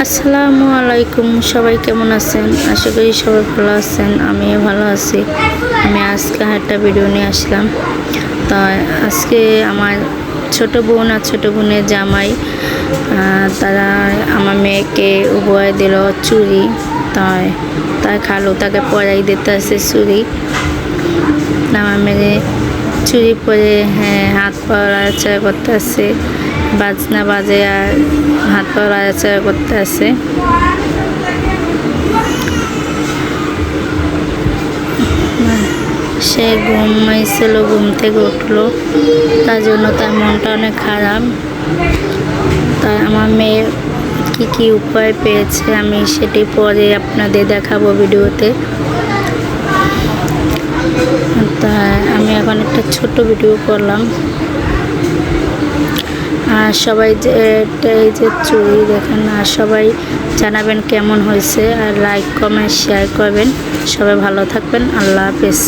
আসসালামু আলাইকুম, সবাই কেমন আছেন? আশা করি সবাই ভালো আছেন, আমিও ভালো আছি। আমি আজকে একটা ভিডিও নিয়ে আসলাম। তাই আজকে আমার ছোট বোন আর ছোট বোনের জামাই তারা আমার মেয়েকে উপহার দিল চুড়ি। তাই খালু তাকে পরাই দিতে আছে চুড়ি। আমার মেয়ে চুড়ি পরে হাত পা নাড়াচাড়া করতে আছে, বাজনা বাজে আর হাত পা নাড়াচাড়া করতে আছে। সে ঘুমাইছিল, ঘুম থেকে উঠলো, তার জন্য তার মনটা অনেক খারাপ। তাই আমার মেয়ে কি উপায় পেয়েছে আমি সেটি পরে আপনাদের দেখাবো ভিডিওতে। তাই আমি এখন একটা ছোট ভিডিও করলাম। আর সবাই এই যে চুড়ি দেখেন, আর সবাই জানাবেন কেমন হয়েছে, আর লাইক কমেন্ট শেয়ার করবেন। সবাই ভালো থাকবেন। আল্লাহ হাফেজ।